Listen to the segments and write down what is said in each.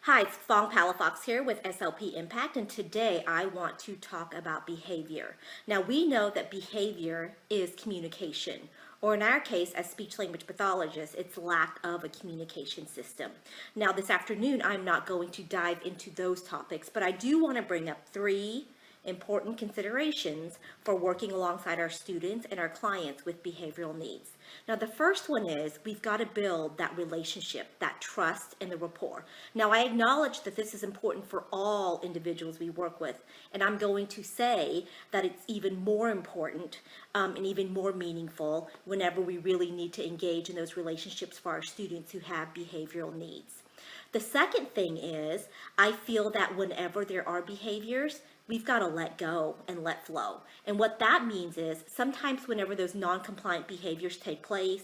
Hi, it's Fong Palafox here with SLP Impact, and today I want to talk about behavior. Now, we know that behavior is communication, or in our case, as speech-language pathologists, it's lack of a communication system. Now, this afternoon, I'm not going to dive into those topics, but I do want to bring up three important considerations for working alongside our students and our clients with behavioral needs. Now, the first one is we've got to build that relationship, that trust, and the rapport. Now, I acknowledge that this is important for all individuals we work with, and I'm going to say that it's even more important and even more meaningful whenever we really need to engage in those relationships for our students who have behavioral needs. The second thing is, I feel that whenever there are behaviors, we've got to let go and let flow. And what that means is sometimes whenever those non-compliant behaviors take place,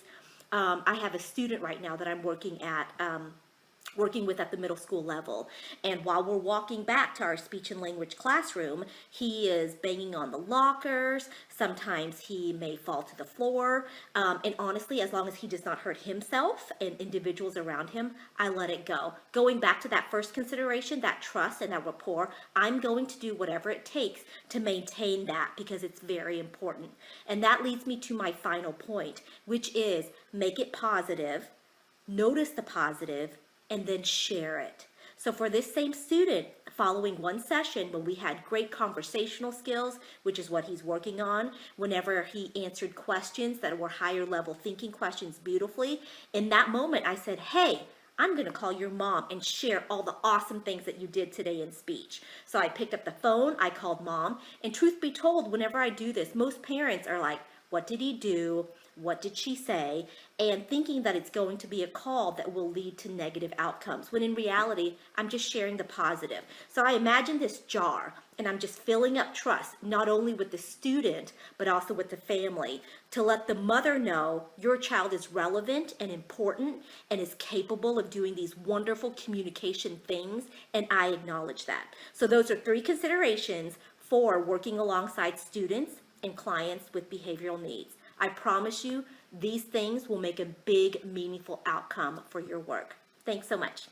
I have a student right now that I'm working with at the middle school level. And while we're walking back to our speech and language classroom, he is banging on the lockers. Sometimes he may fall to the floor. And honestly, as long as he does not hurt himself and individuals around him, I let it go. Going back to that first consideration, that trust and that rapport, I'm going to do whatever it takes to maintain that because it's very important. And that leads me to my final point, which is make it positive, notice the positive, and then share it. So for this same student, following one session when we had great conversational skills, which is what he's working on, whenever he answered questions that were higher level thinking questions beautifully, in that moment I said, hey, I'm going to call your mom and share all the awesome things that you did today in speech. So I picked up the phone, I called mom, and truth be told, whenever I do this, most parents are like, what did he do? What did she say? And thinking that it's going to be a call that will lead to negative outcomes, when in reality, I'm just sharing the positive. So I imagine this jar, and I'm just filling up trust, not only with the student, but also with the family, to let the mother know your child is relevant and important and is capable of doing these wonderful communication things, and I acknowledge that. So those are three considerations for working alongside students and clients with behavioral needs. I promise you, these things will make a big, meaningful outcome for your work. Thanks so much.